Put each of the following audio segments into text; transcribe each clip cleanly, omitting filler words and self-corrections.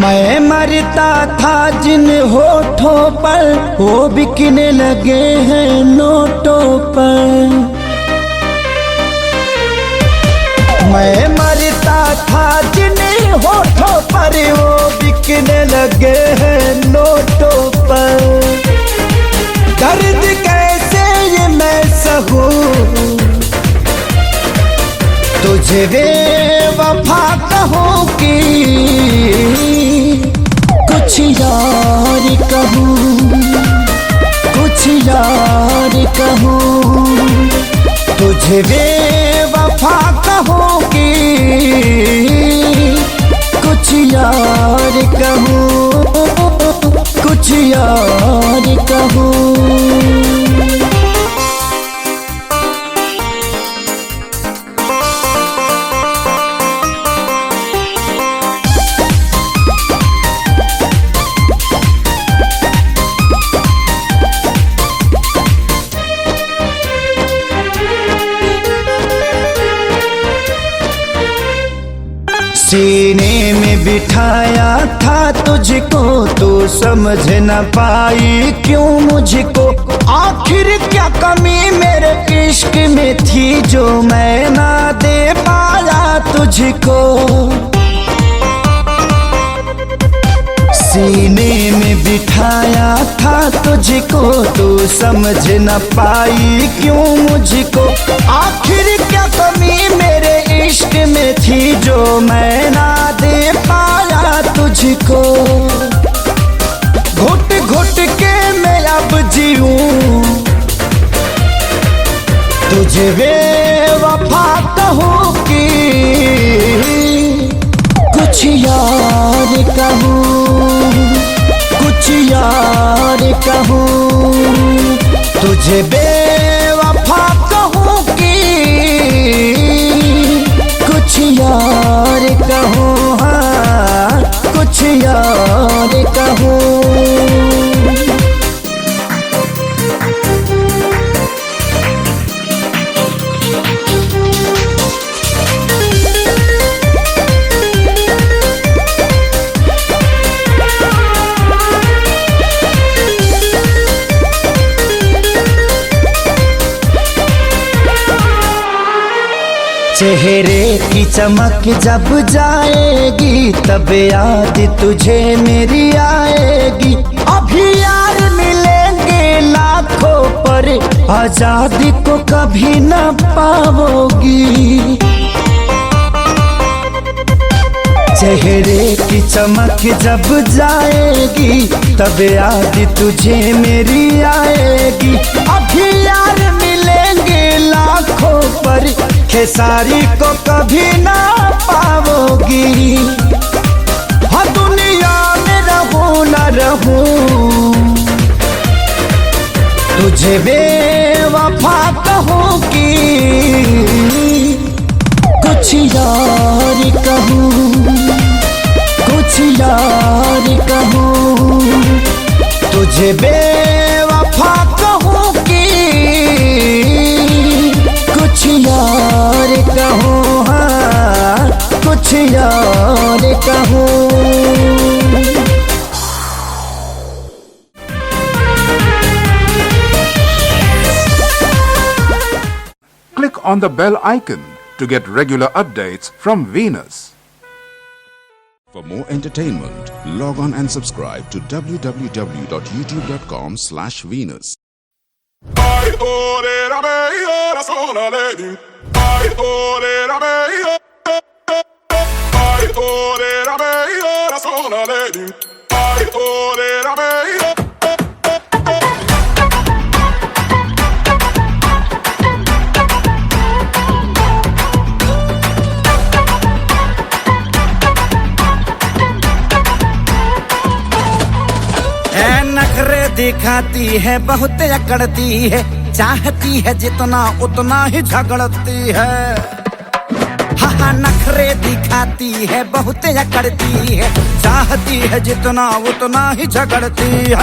मैं मरता था जिन होठों पर वो बिकने लगे हैं नोटों पर। मैं मरता था जिन होठों पर वो बिकने लगे हैं नोटों पर। दर्द कैसे ये मैं सहूं तुझे बेवफा कहूं कि कुछ यार कहूं, कुछ यार कहूं। तुझे बेवफा कहूं कि कुछ यार कहूं, कुछ यार कहूं। सीने में बिठाया था तुझको तू समझ न पाई क्यों मुझको। आखिर क्या कमी मेरे इश्क में थी जो मैं ना दे पाया तुझको। सीने में बिठाया था तुझको तू समझ न पाई क्यों मुझको। आखिर क्या कमी मेरे इश्क में थी जो मैं ना दे पाया तुझको। घुट घुट के मैं अब जीऊं तुझे बेवफा कहूं कि कुछ यार कहूं, कुछ यार कहूं। तुझे बेवफा कहूं कि कुछ यार कहूं, हाँ कुछ यार कहूं। चेहरे की चमक जब जाएगी तब याद तुझे मेरी आएगी। अभी यार मिलेंगे लाखों पर आजादी को कभी न पाओगी। चेहरे की चमक जब जाएगी तब याद तुझे मेरी आएगी। अभी यार मिलेंगे लाखों पर खेसारी को कभी ना पाओगी। हाँ दुनिया में रहूं न रहूं तुझे बेवफा कहूं कि कुछ यार कहूं, कुछ यार कहूं। तुझे बेवफा कहूं कि कुछ यार कहूं, हाँ कुछ यार कहूं। Click on the bell icon to get regular updates from Venus. For more entertainment, log on and subscribe to www.youtube.com/Venus. दिखाती है बहुत अकड़ती है, चाहती है जितना उतना ही झगड़ती है। हाँ नखरे दिखाती है बहुत अकड़ती है, चाहती है जितना उतना ही झगड़ती है।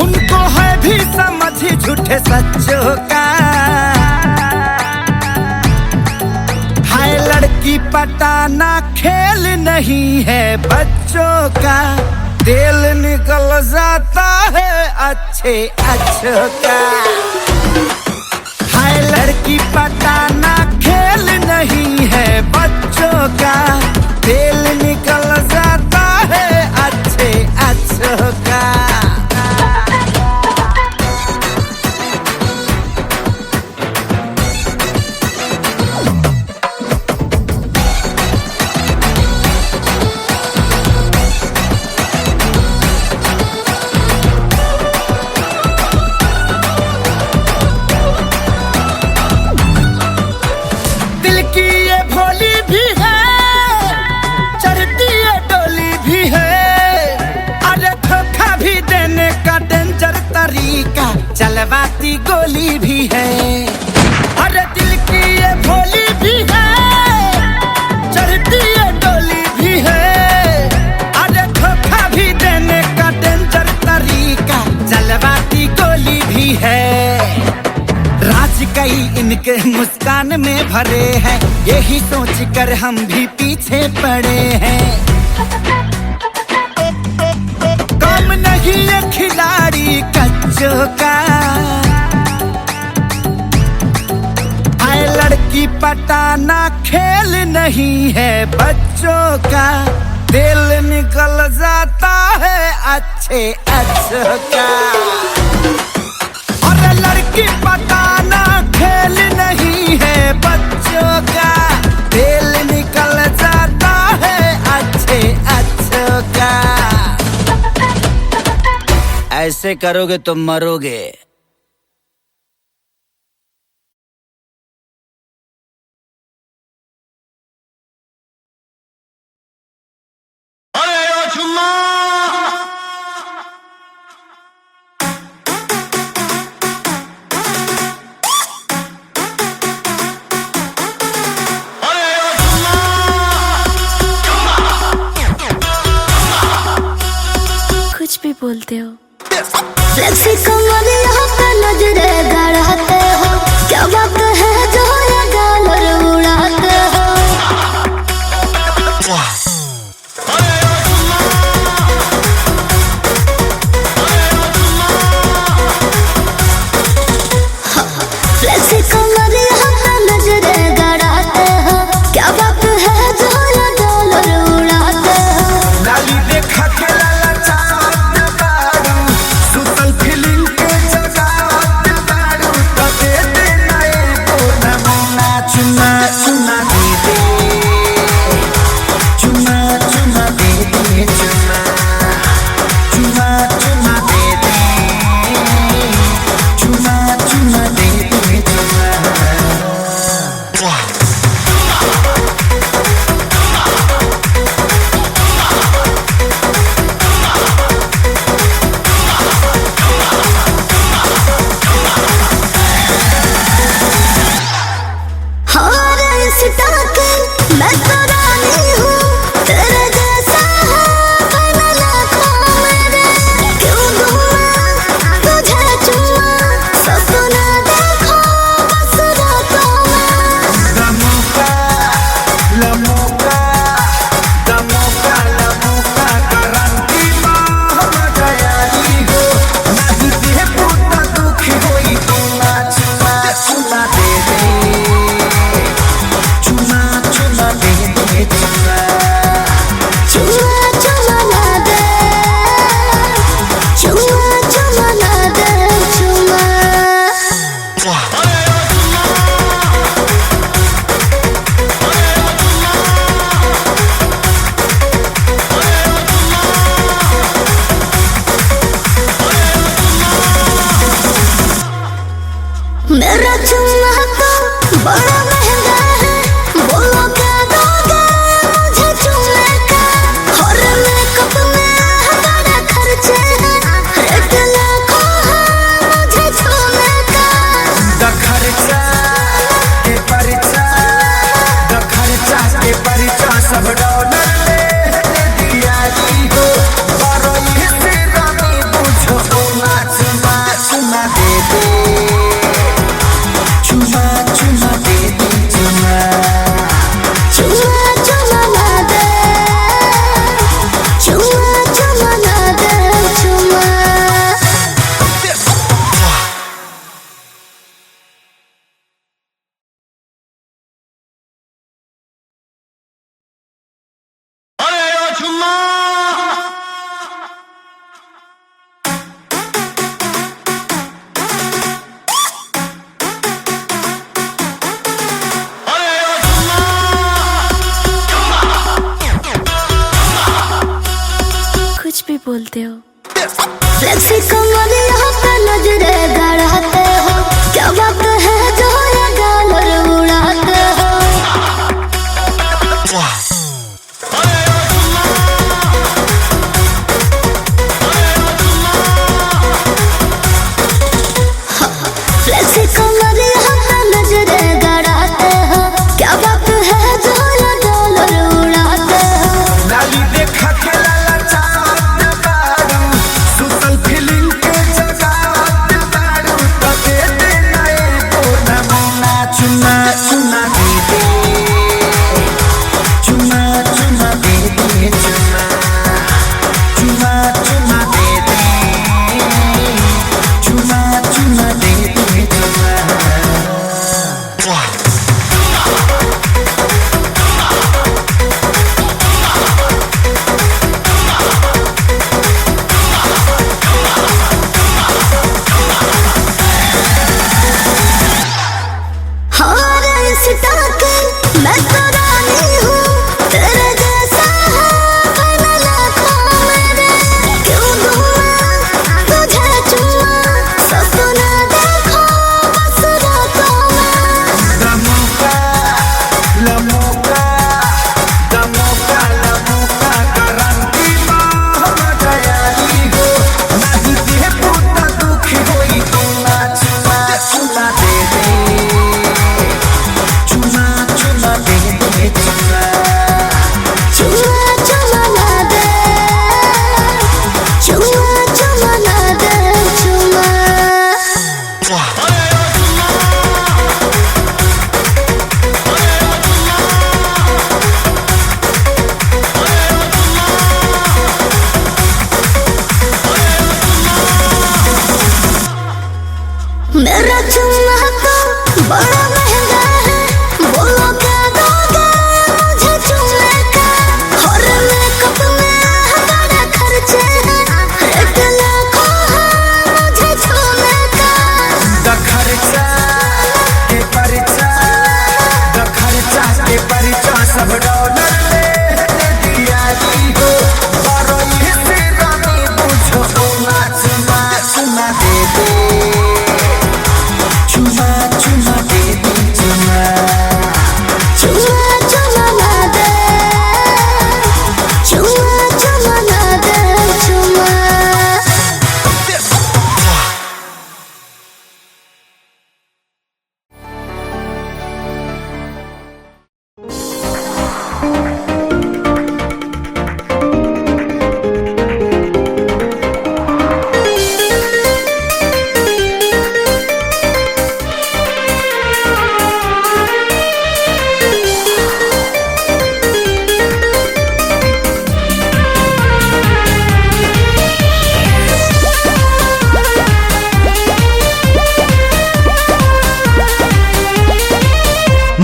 उनको है भी समझ झूठे सच्चों का, हाय लड़की पर पटाना खेल नहीं है बच्चों का, दिल निकल जाता है अच्छे अच्छों का। हाय लड़की पटाना खेल नहीं है बच्चों का, दिल निकल जाता है अच्छे अच्छों का। चलवाती गोली भी है, अरे दिल की ये भोली भी है, चढ़ती ये डोली भी है, अरे धोखा भी देने का डेंजर तरीका चलवाती गोली भी है। राज कई इनके मुस्कान में भरे हैं, यही सोच कर हम भी पीछे पड़े हैं। कम नहीं ये खिलाड़ी कच्चों का, आए लड़की पटाना खेल नहीं है बच्चों का, दिल निकल जाता है अच्छे अच्छों का। और लड़की पटाना खेल नहीं है बच्चों का, दिल निकल जाता है अच्छे अच्छों का। ऐसे करोगे तो मरोगे। कुछ भी बोलते हो। फ्लेक्सी कमर यहाँ पे नजरे गड़ाते हो, क्या बात है जो ये गालर उड़ाते हो। फ्लेक्सी कमर यहाँ पे नजरे गड़ाते हो, क्या बात है जो ये गालर उड़ाते हो। लाली देखा के लाला चावत बारू, सुतल फीलिंग के जगावत बारू, तो दे दे नए को नमूना चुना चुना दे दे, चुना चुना दे दे, चुना चुना चुना दे दे, चुना चुना दे दे, चुना। मैं तो रानी हूँ, तेरे जैसा है बना लाखों मेरे। क्यों दूँ तुझे चुमा, सपना देखो बस रातों में। बोलते हो। फ्लेक्सी कमरिया पे नजरे गड़ाते हो, क्या बात है जो ये गालर उड़ाते हो। फ्लेक्सी कमरिया पे नजरे गड़ाते हो, क्या बात है जो ये गालर उड़ाते हो। लाली देखा के लाला चावत बारू, सुतल फीलिंग के जगावत बारू, तो दे दे नए को नमूना चुना चुना दे दे, चुना चुना दे दे, चुना चुना चुना दे दे, चुना चुना दे दे, चुना। हर इंस्टा के मैं तो रानी हूँ, तेरे जैसा है बन लाखों मेरे। क्यों दूँ मैं तुझे चुम्मा, सपना देखो बस रातों में। लमोका लमोका लमोका लमोका गारंटी बाह गयाली हो, नहीं दे पुता दुखी होई चुना चुना चुना दे दे, चुना चुना दे दे, चुना चुम्मा चुम्मा ना दे, चुम्मा चुम्मा ना दे, चुम्मा। मेरा चुम्मा तो बड़ा महंगा है, बोलो क्या दोगे मुझे चुम्मे का। और मेकअप में बड़े खर्चे हैं, रेट लाखों है मुझे छूने का। द खर्चा के परिचा, द खर्चा के परिचा सब डॉलर ले दिया जी हो, बारो ये से रानी बुझो चुना चुना चुना दे दे, चुना चुना दे दे, चुना चुम्मा चुम्मा ना दे, चुम्मा चुम्मा ना दे, चुम्मा।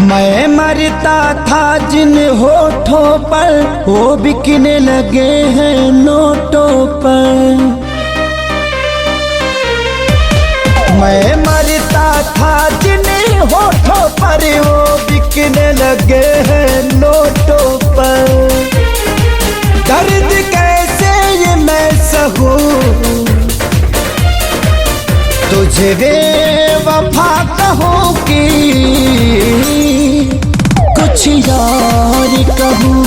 मैं मरता था जिन होठों पर, वो बिकने लगे हैं नोटों पर। मैं मरता था जिन होठों पर, वो बिकने लगे हैं नोटों पर। दर्द कैसे ये मैं सहूं, तुझे बेवफा कहूँ कि कुछ यार कहूँ,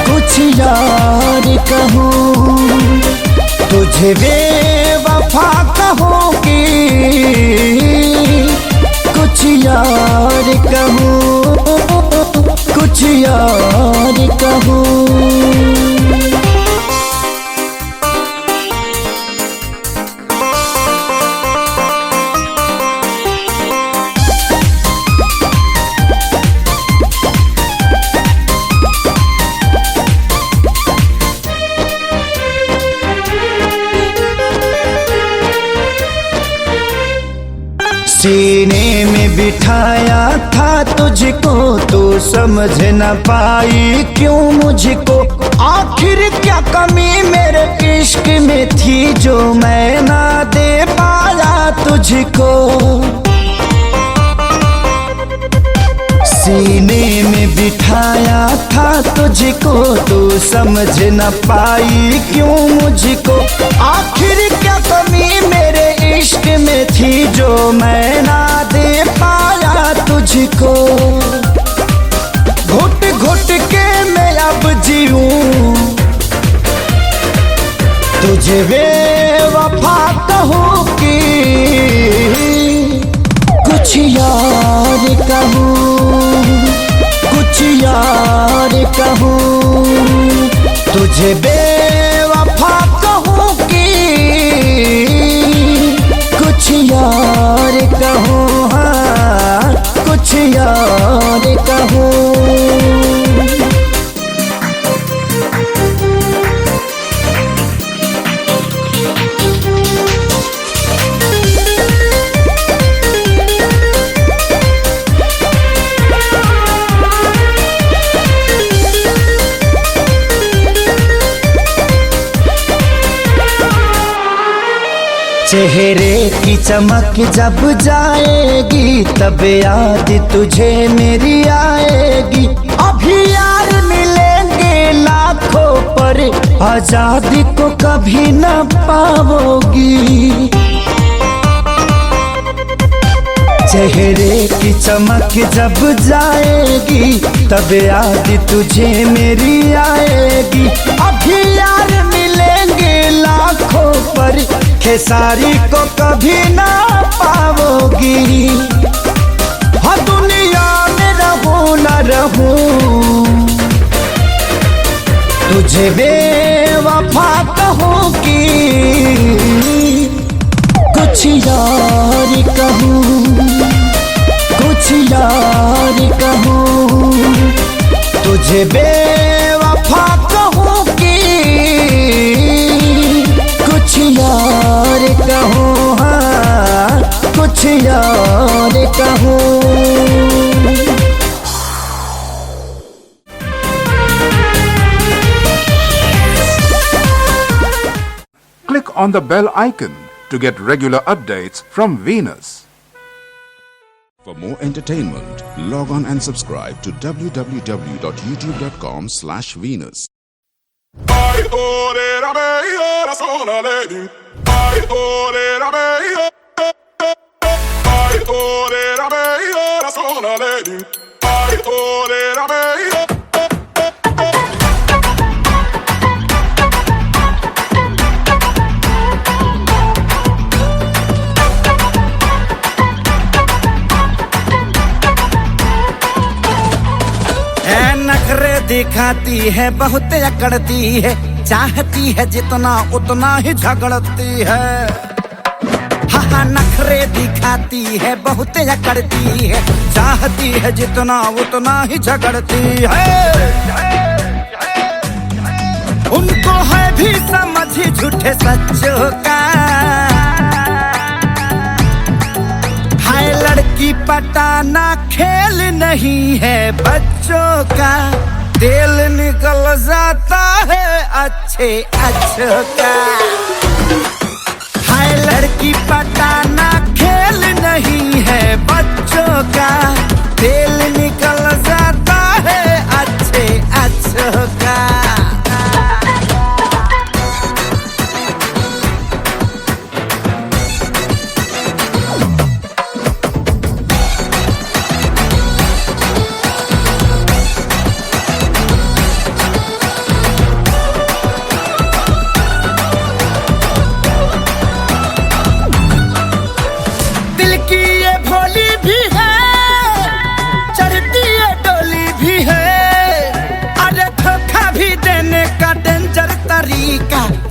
कुछ यार कहूँ, तुझे बेवफा कहूँ कि कुछ यार कहूँ, कुछ यार कहूँ। सीने में बिठाया था तुझको, तू समझ न पाई क्यों मुझको। आखिर क्या कमी मेरे इश्क में थी जो मैं ना दे पाया तुझको। सीने में बिठाया था तुझको, तू समझ न पाई क्यों मुझको। आखिर क्या कमी मेरे इश्क में थी जो मैं ना दे पाया तुझको। घुट घुट के मैं अब जीऊं, तुझे बेवफा कहूँ कि कुछ यार कहूँ, कुछ यार कहूँ। तुझे बेवफा कहूँ कि कुछ यार कहूँ, हाँ कुछ यार कहूँ। चेहरे की चमक जब जाएगी तब याद तुझे मेरी आएगी। अभी यार मिलेंगे लाखों पर आजादी को कभी न पाओगी। चेहरे की चमक जब जाएगी तब याद तुझे मेरी आएगी। अभी यार मिलेंगे लाखों पर खेसारी को कभी ना पाओगी। हाँ दुनिया में रहूं न रहूं, तुझे बेवफा कहूँ कि कुछ यार कहूँ, कुछ यार कहूँ। तुझे बेवफा कहूँ कि कुछ यार कहूँ, हाँ कुछ यार कहूँ। Click on the bell icon to get regular updates from Venus. For more entertainment, log on and subscribe to www.youtube.com/Venus. Ai ore la mia sono lady. Ai ore la mia. Ai ore la mia sono lady. Ai ore la mia. नखरे दिखाती है बहुत अकड़ती है, चाहती है जितना उतना ही झगड़ती है। हाँ नखरे दिखाती है बहुत अकड़ती है, चाहती है जितना उतना ही झगड़ती है। उनको है भी समझ झूठे सच्चों का, हाय लड़की पटाना खेल नहीं है बच्चों का। तेल निकल जाता है अच्छे अच्छों का, हाय लड़की पटाना खेल नहीं है बच्चों का। तेल निकल जाता है अच्छे अच्छों का।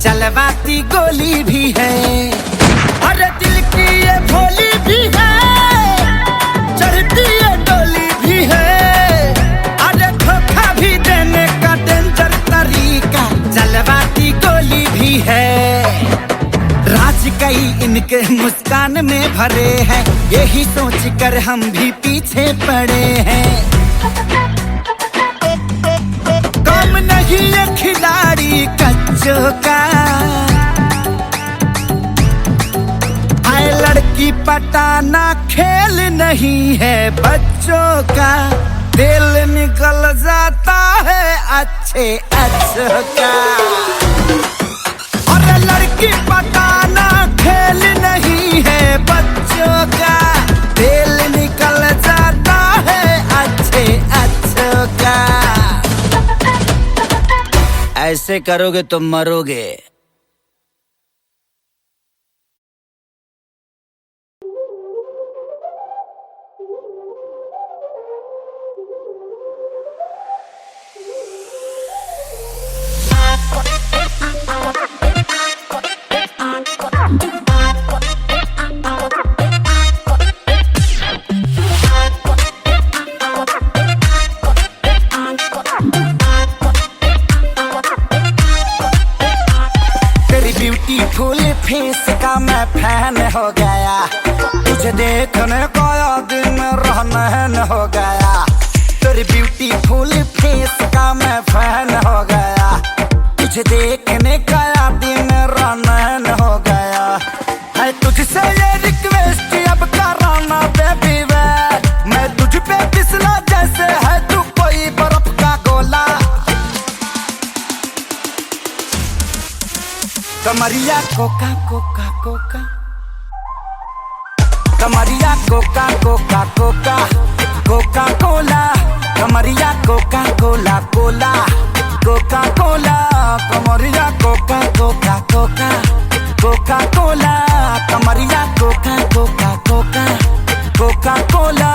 चलवाती गोली भी है, अरे दिल की ये भोली भी है। चढ़ती ये डोली भी है, अरे धोखा भी देने का डेंजर तरीका। चलवाती गोली भी है, राज कई इनके मुस्कान में भरे हैं। यही सोच कर हम भी पीछे पड़े हैं। कम नहीं ये खिलाड़ी कच्चों का, हाय लड़की पटाना खेल नहीं है बच्चों का। दिल निकल जाता है अच्छे अच्छों का। और लड़की पटाना खेल नहीं है बच्चों का। दिल निकल जाता है अच्छे अच्छों का। ऐसे करोगे तो मरोगे। ब्यूटीफुल फेस का मैं फैन हो गया। तुझे देखने का दिन रहन हो गया। तेरी ब्यूटीफुल फेस का मैं फैन हो गया। तुझे देखने का दिन रहन हो गया। है तुझसे ये रिक्वेस्ट अब कराना बेबी वे। मैं तुझ पे फिसला जैसे है तू कोई बर्फ का गोला। कमरिया कोका कोका कोका। कमरिया कोका कोका कोका कोका कोला। कमरिया कोका कोला कोला कोका कोला। कमरिया कोका कोका कोका कोका कोला। कमरिया कोका कोका कोका कोका कोला।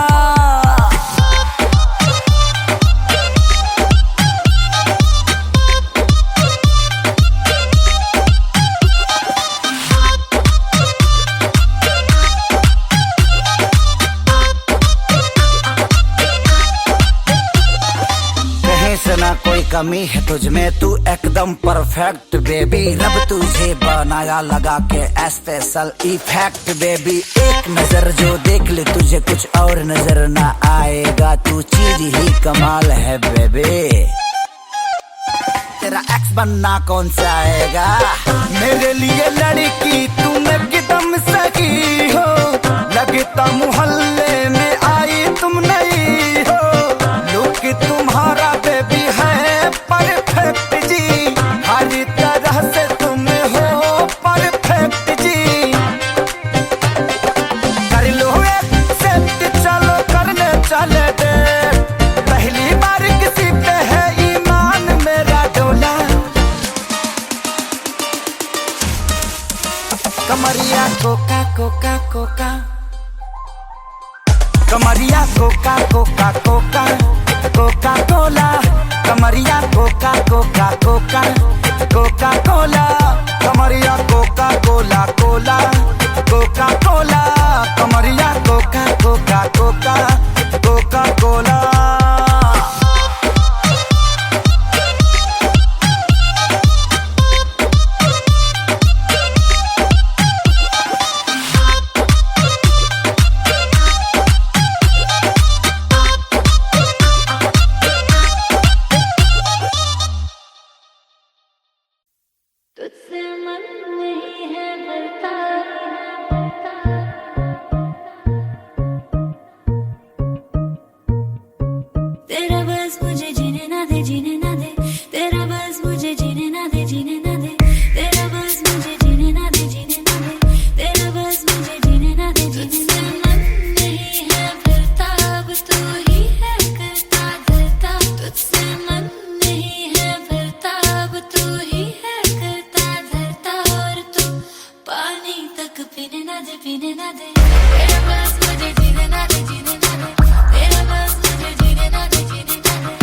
ना कोई कमी है तुझ में, तू एकदम परफेक्ट बेबी। रब तुझे बनाया लगा के स्पेशल इफेक्ट बेबी। एक नजर जो देख ले तुझे कुछ और नजर ना आएगा। तू चीज ही कमाल है बेबी। तेरा एक्स बनना कौन सा आएगा। मेरे लिए लड़की तुम एकदम सही हो। लगता मोहल्ले में आई तुम नहीं हो। लुक तुम्हारा बेबी है परफेक्ट जी। हर तरह से तुम हो परफेक्ट जी। कर लो एक्सेप्ट चलो करने चले दे। पहली बार किसी पे है ईमान मेरा डोला। कमरिया कोका कोका कोका। कमरिया कोका कोका कोका कोका कोला। कमरिया कोका कोका कोका कोका कोला। कमरिया कोका कोला कोला कोका कोला। कमरिया कोका कोका कोका कोका कोला। तुझसे मन नहीं है भरता। तेरा बस मुझे जीने ना दे जीने ना दे। तेरा बस मुझे जीने ना दे जीने ना दे। तेरा बस मुझे जीने ना दे जीने ना दे। तेरा बस मुझे जीने ना दे जीने ना दे। मन नहीं है भरता अब तू ही है करता धरता। तुझसे मन नहीं है भरता अब तू ही है करता धरता। और तू पानी तक पीने ना दे पीने ना दे। तेरा बस मुझे जीने ना दे जीने ना दे। तेरा बस मुझे जीने ना दे जीने ना दे।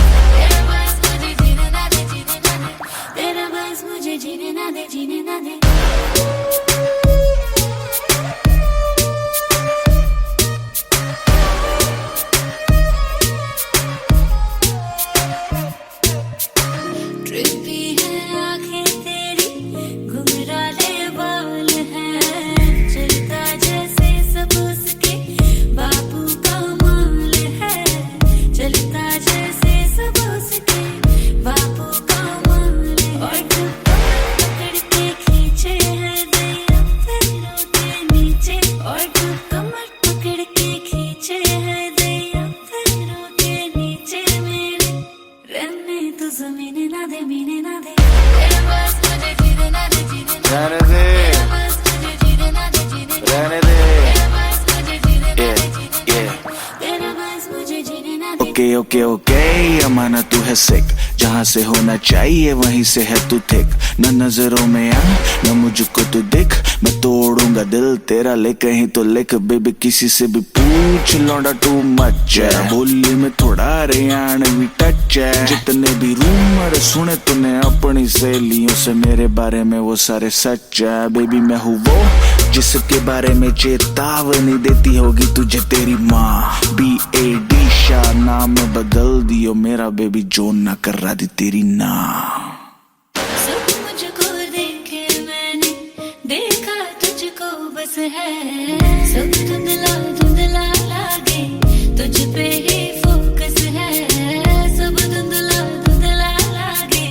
मीने ना दे, तेरे पास मुझे जीने ना दे, जीने ना रहने दे, तेरे पास मुझे जीने ना दे, जीने ना रहने दे। तेरे पास मुझे जीने ना दे, Yeah, yeah. तेरे पास मुझे जीने ना दे। ओके ओके ओके, अमाना तू है सिक, जहाँ से होना चाहिए वहीं से है तू थिक। न नजरों में आ न मुझको तू दिख, मैं तोड़ूंगा दिल तेरा ले कहीं तो लिख। बेबी किसी से भी पूछ, लौंडा टू मच है, बोली में थोड़ा हरियाणवी टच है। जितने भी रूमर सुने तूने अपनी सहेलियों से मेरे बारे में वो सारे सच है। बेबी मैं हूँ वो जिसके बारे में चेतावनी देती होगी तुझे तेरी माँ। BAD शाह नाम बदल दियो मेरा, बेबी जो ना कर रहा दी तेरी ना। सब मुझको देखे मैंने, देखा तुझको बस है, सब धुंधला धुंधला लागे, तुझ पे ही फोकस है। सब धुंधला धुंधला लागे,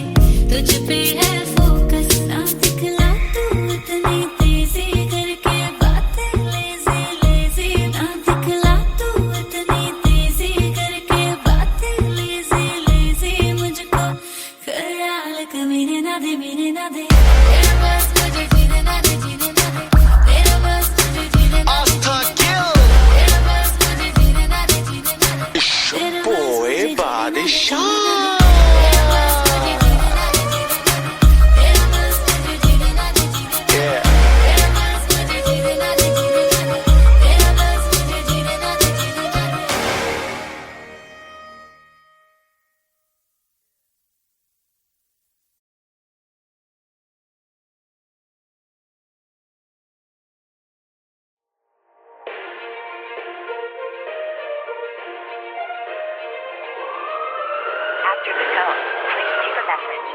तुझ पे है फोकस। ना दिखला तू इतनी तेजी करके बातें लेजी लेजी, ना दिखला तू इतनी तेजी करके बातें लेजी लेजी। मुझको ख्याल कमीने ना दे, मीने ना दे, तेरे पास मुझे जीने ना दे, जीने ना दे, तेरे पास मुझे जीने ना दे, तेरे पास मुझे जीने ना दे, जीने ना दे, तेरे पास Boy, मुझे body जीने ना दे, तेरे पास मुझे जीने ना दे, जीने ना दे, तेरे पास मुझे जीने ना दे, जीने ना दे, तेरे पास मुझे जीने ना दे, जीने ना दे, तेरे पास मुझे जीने ना दे, जीने ना दे। After the tone, please leave a message.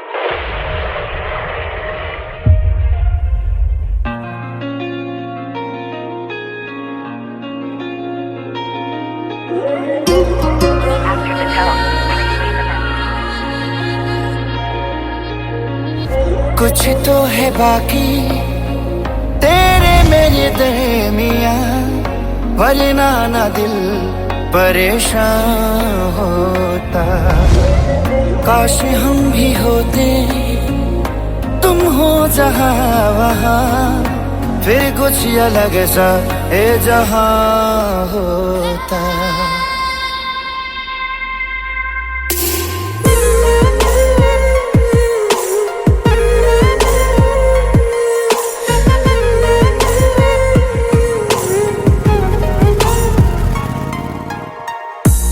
After the tone, please leave a message. कुछ तो है बाकी तेरे मेरे दरमियां, वरना ना दिल परेशान होता। काश हम भी होते, तुम हो जहां वहां, फिर कुछ अलग सा ये जहां होता।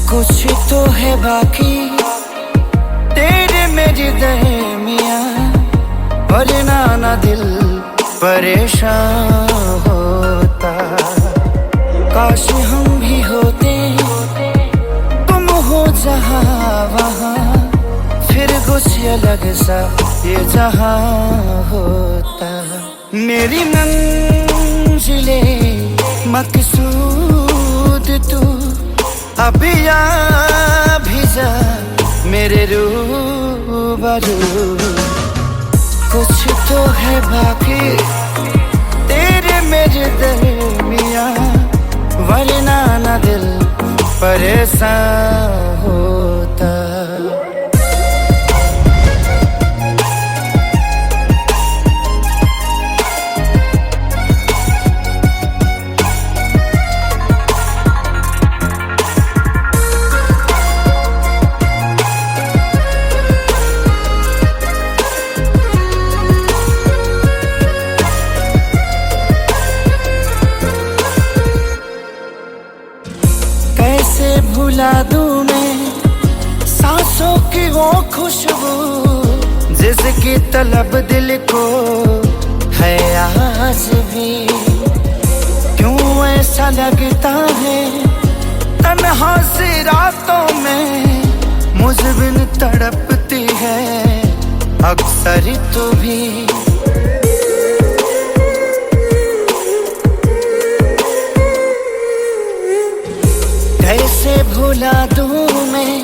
कुछ तो है बाकी तेरे मेरे दरमियां, वरना ना दिल परेशान होता। काश हम भी होते, तुम हो जहां वहां, फिर कुछ अलग सा ये जहां होता। मेरी मंजिले मकसूद तू, अभी आ भी जा मेरे रूबरू। कुछ तो है बाकी तेरे मेरे दरमियां, वरना ना दिल परेशान होता। कैसे भुला दूं मैं सांसों की वो खुशबू, जिसकी तलब दिल को है आज भी। क्यों ऐसा लगता है तन्हा सी रातों में, मुझ बिन तड़पती है अक्सर तू भी। कैसे भुला दूं मैं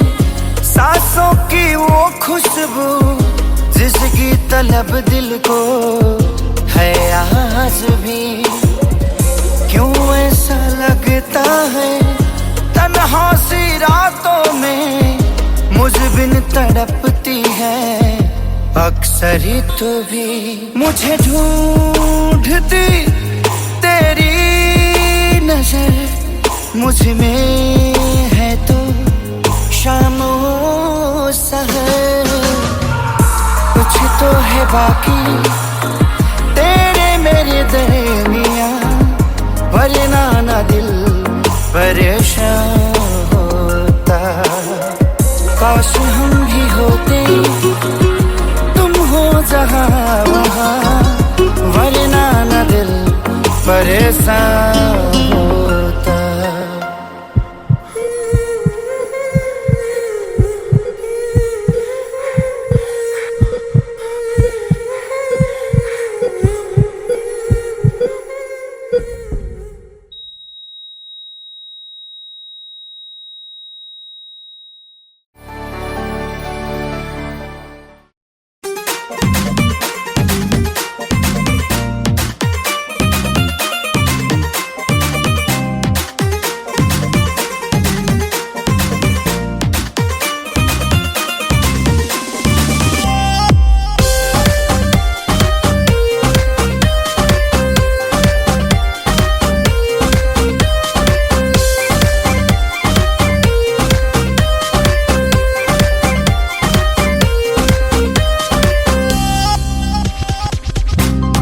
सांसों की वो खुशबू, जिसकी तलब दिल को है आज भी। क्यों ऐसा लगता है तन्हा सी रातों में, मुझ बिन तड़पती है सरी तो भी मुझे ढूंढती तेरी नजर, मुझ में है तो शामो सहर। कुछ तो है बाकी तेरे मेरे दरमिया, वरना ना दिल परेशान होता। काश हम भी होते तुम हो जहाँ वहाँ, वरना ना दिल परेशान होता।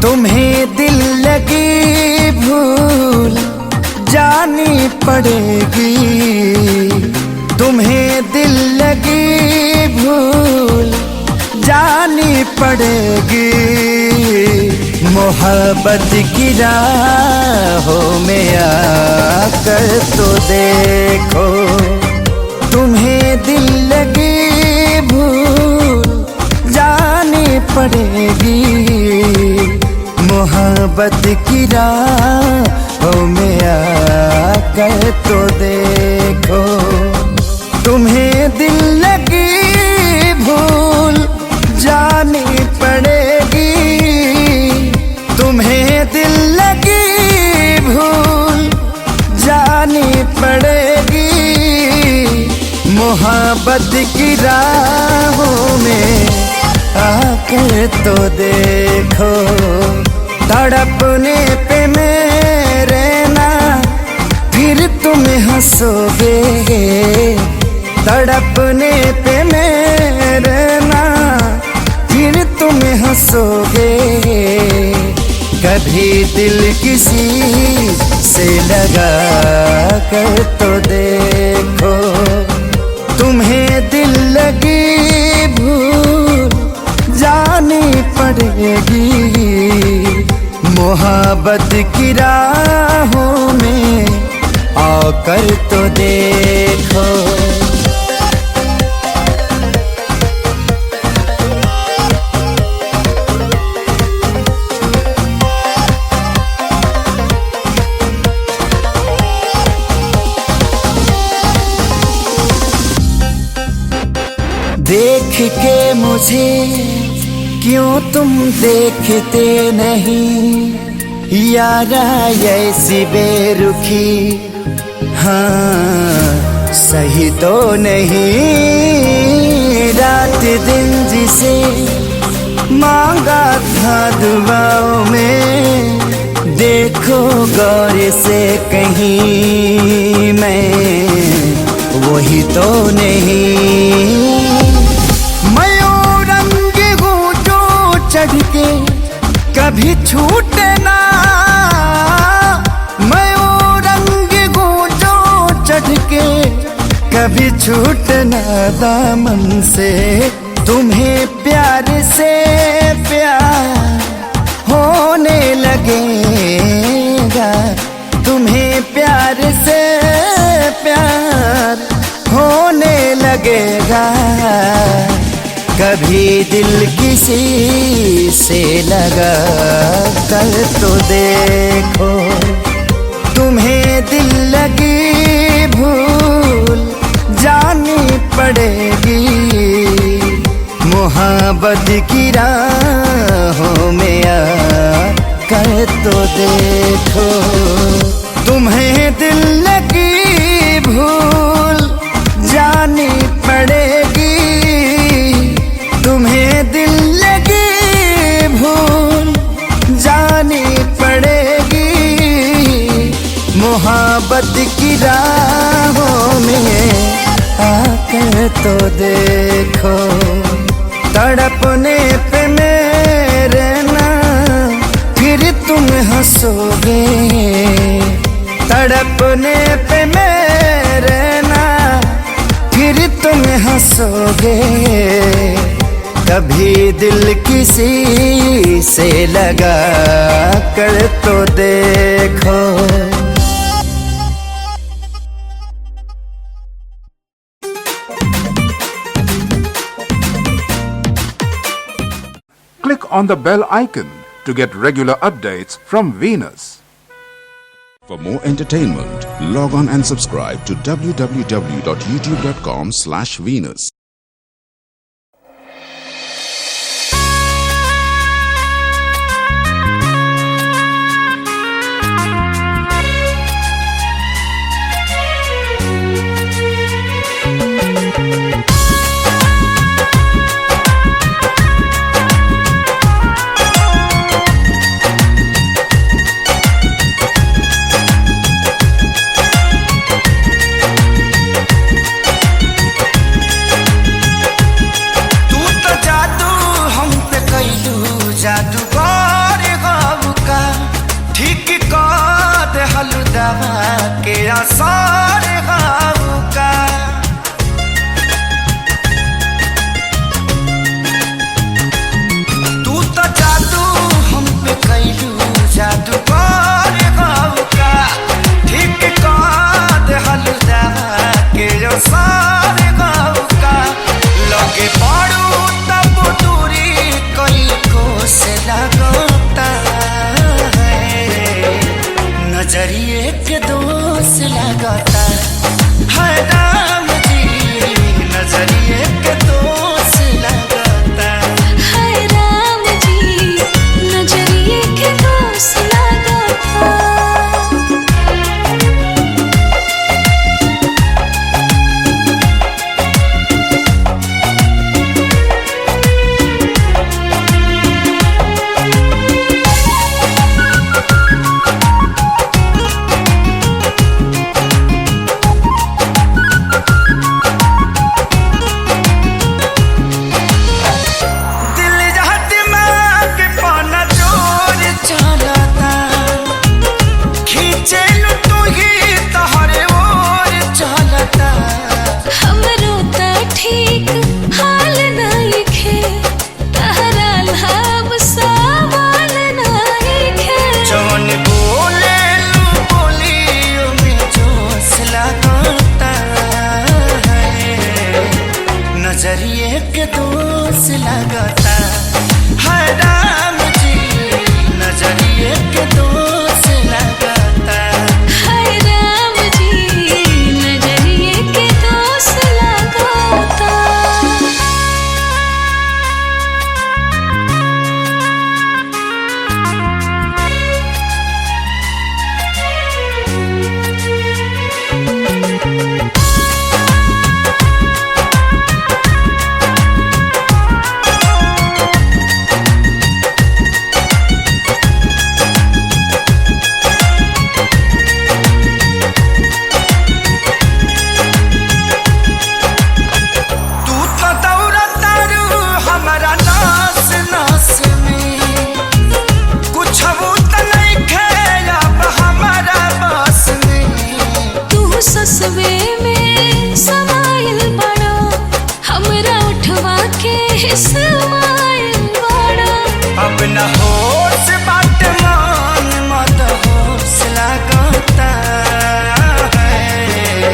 तुम्हें दिल लगी भूल जानी पड़ेगी, तुम्हें दिल लगी भूल जानी पड़ेगी। मोहब्बत की राहों में आकर तो देखो, तुम्हें दिल लगी भूल जानी पड़ेगी। मोहब्बत की राहों में आकर तो देखो, तुम्हें दिल लगी भूल जानी पड़ेगी। तुम्हें दिल लगी भूल जानी पड़ेगी। मोहब्बत की राहों में आकर तो देखो, तड़पने पे मेरे ना फिर तुम हंसोगे। तड़पने पे मेरे ना फिर तुम हंसोगे। कभी दिल किसी से लगा कर तो देखो, तुम्हें दिल लगी भूल जानी पड़ेगी। मोहब्बत की राहों में आकर तो देखो। देख के मुझे क्यों तुम देखते नहीं, यारा ऐसी बेरुखी हाँ सही तो नहीं। रात दिन जिसे मांगा था दुआओं में, देखो गौर से कहीं मैं वही तो नहीं। चढ़ के कभी छूटे ना, मैं वो रंग गूंजो चढ़ के कभी छूटे ना दामन से। तुम्हें प्यार से प्यार होने लगेगा, तुम्हें प्यार से प्यार होने लगेगा। कभी दिल किसी से लगा कर तो देखो, तुम्हें दिल लगी भूल जानी पड़ेगी। मोहब्बत की राहों में आकर तो देखो, तुम्हें दिल लगी भूल जानी पड़ेगी। तुम्हें दिल लगी मोहब्बत की राहों में आकर तो देखो, तड़पने पे मेरे ना फिर तुम हंसोगे, तड़पने पे मेरे ना फिर तुम हंसोगे। कभी दिल किसी से लगा कर तो देखो। Click on the bell icon to get regular updates from Venus. For more entertainment, log on and subscribe to www.youtube.com/Venus. के आसार गाँव का तू तो जादू हम पे कैलू, जादूगर गाँव का ठीक काद हलदा के आसार गाँव का। लगे पड़ू तब दूरी कई को से लगता है, नजरिए के दोस्त लगाता है राम जी, नजरिए के दोस्त लगाता है राम जी, नजरिए के दोस्त लगाता। नजरिए के दोस्त लगाता है राम जी, नजरिए के दोस्त लगाता है राम जी, नजरिए के दोस्त लगाता। ससवे में समाइल बड़ा हमरा उठवा के स्माइल बड़ा। अब न होश बात मान मत होश लगाता है,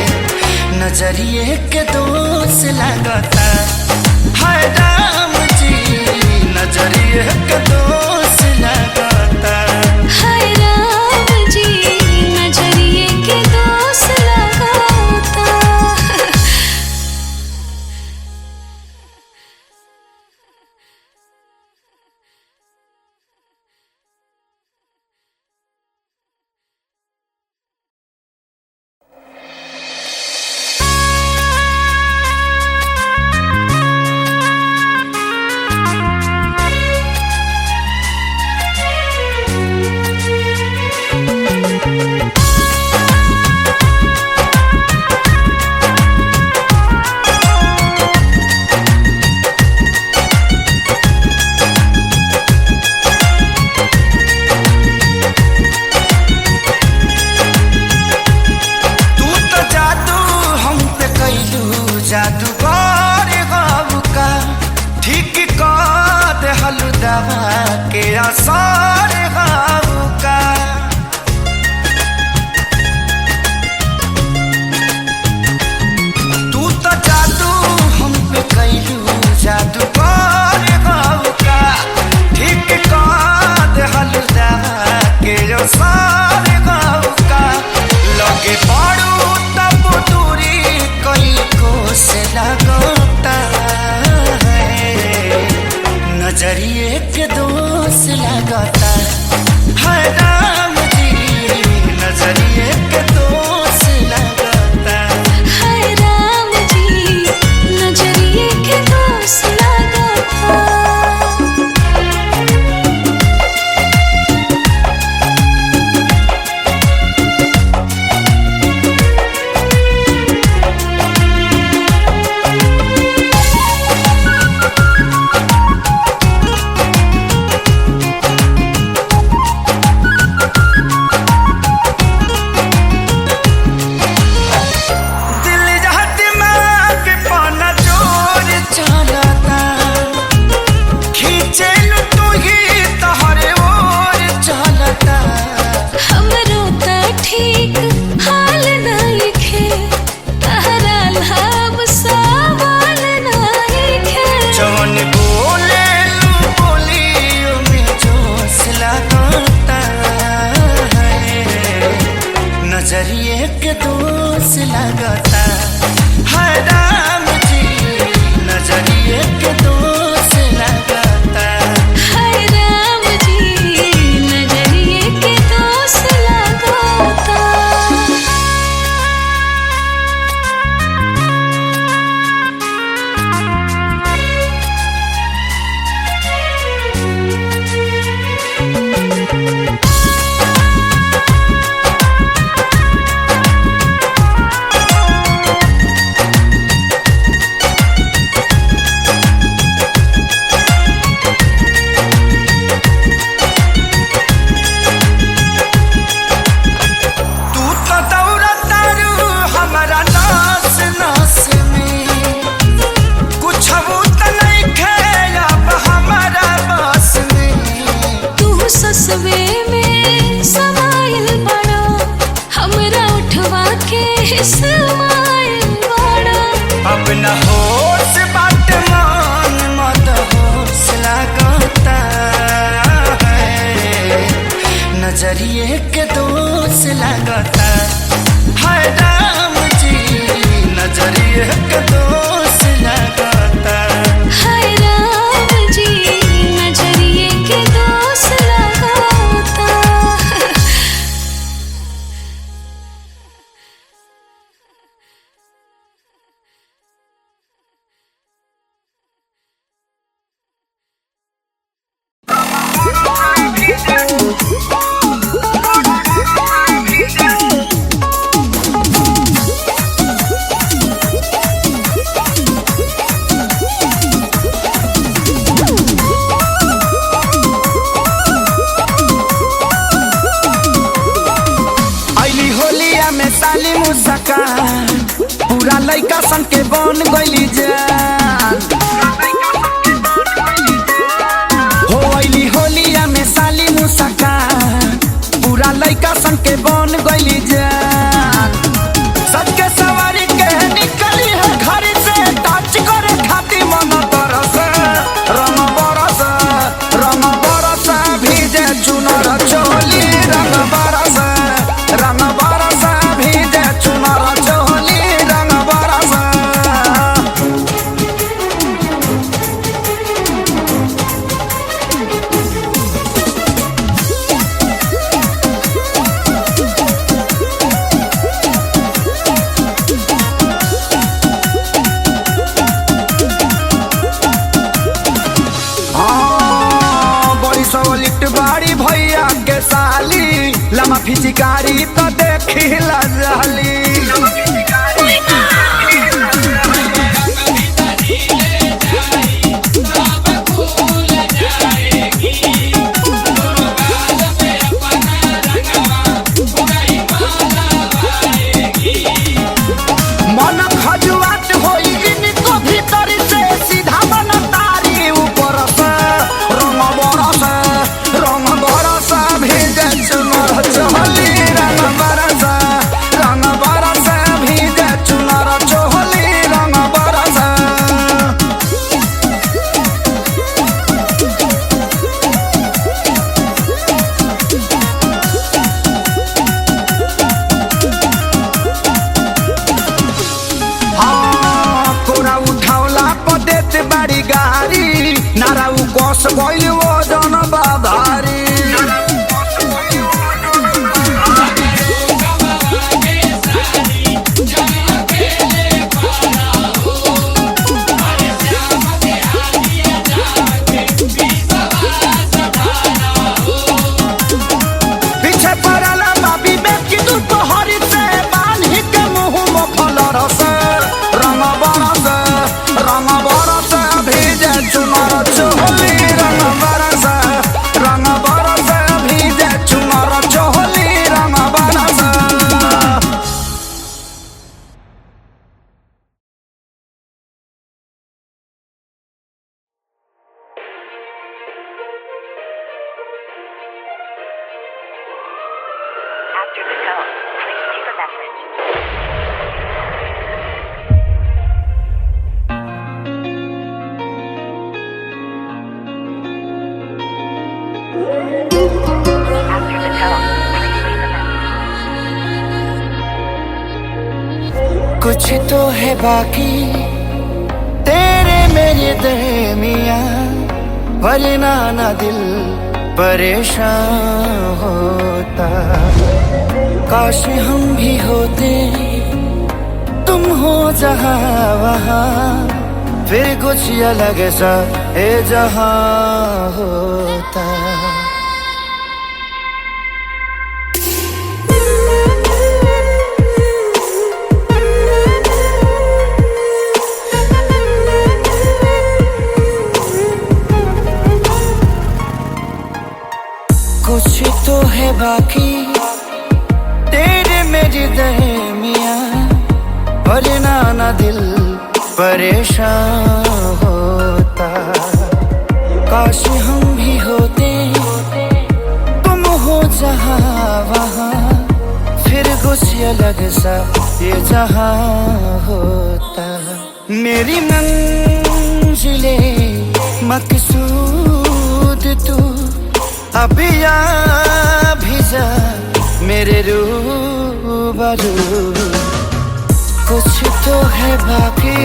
नजरिए के दोस्त लगाता है राम जी, नजरिए के दोस्त लगाता है राम जी, नजरिए के दोस्त लगाता। ठीक कर हलुदवा के असर हाउ का तू तो जादू हम पे कैलू जादू कर हाउ का ठीक कर हलुदवा के असर हाउ का लगे पड़ू तब दूरी कई को से लगता नजरिए के दोष लगता है राम जी नजरिए के दोष लगता हाय राम जी नजरिए के दोष लगता दिल जहाँ दिमाग पना जोर चलता खींचे तू ही तोहरे ओर चलता हमरो त ठीक हाल नइखे तहरा लाभ सवाल नइखे जवन बोले लू बोलियो में जोश लगता है नजरिए के दोष लगता है राम जी नजरिए के दोष लगता हाय राम जी नजरिए के दोष लगता तू तो दौड़ता रू हमारा नास नास में कुछ तो नहीं खेलब हमारा बस में तू ससवे में समाइल बड़ा हमरा उठवा के समाइल बड़ा अब न होश बाट मान मत होश लगता है नजरिए के दोष लगता है राम जी नजरिए के दोष लगता हाय राम जी नजरिए के दोष लगता आइली होलिया में साली मुस्कान पूरा लइका सन के बन गइली जान हो आइली होलिया में साली मुस्कान पूरा लइका सन के बन गइली जान सबके सवारी के निकली है घर से टच करे खातिर मन तरस रंग बरस भीजे चुनर चोली रंग बरस भीजे चुनर चोली रंग बरस बाड़ी भैया के साली लमा फिजिकारी तो देखी लजाली मन खजुआत होई इनको भीतर से सीधा बन तारी कुछ तो है बाकी तेरे मेरे दरमिया, वरना ना दिल परेशान होता। काश हम भी होते, तुम हो जहाँ वहाँ, फिर कुछ अलग सा ये जहाँ होता। कुछ तो है बाकी तेरे मेरे दरमिया, वरना ना दिल परेशान होता। काश हम भी होते, तुम हो जहाँ वहाँ, फिर कुछ अलग सा ये जहाँ होता। मेरी मंजिले मकसूद तू, अभी आ भी जा मेरे रूबरू। कुछ तो है बाकी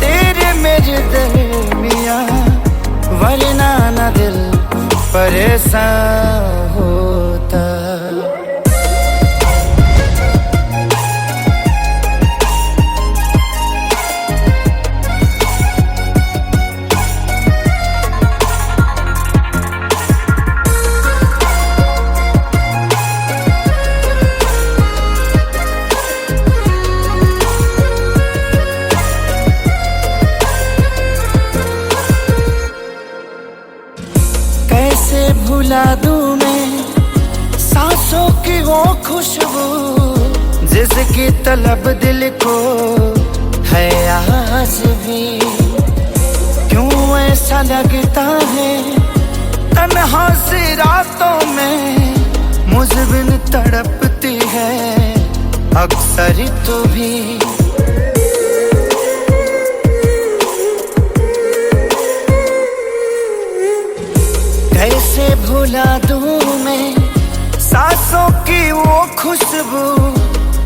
तेरे मेरे दरमिया, वरना ना दिल परेशान होता। भुला दूं मैं सांसों की वो खुशबू, जिसकी तलब दिल को है आज भी। क्यों ऐसा लगता है तन्हा सी रातों में, मुझ बिन तड़पती है अक्सर तू भी। कैसे भुला दूं मैं सांसों की वो खुशबू,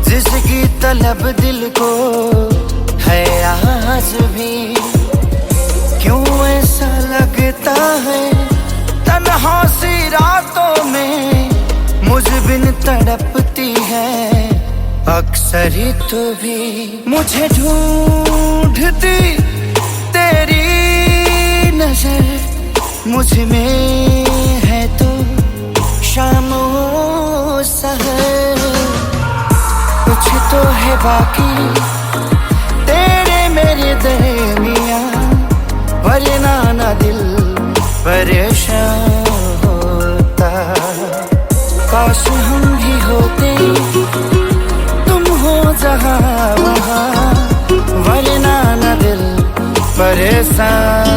जिसकी तलब दिल को है आज भी। क्यों ऐसा लगता है तन्हा सी रातों में, मुझ बिन तड़पती है अक्सर तू भी। मुझे ढूंढती तेरी नजर, मुझ में है तो शामो सहर। कुछ तो है बाकी तेरे मेरे दरमिया, वरना ना दिल परेशान होता। काश हम भी होते, तुम हो जहाँ वहाँ, वरना ना दिल परेशान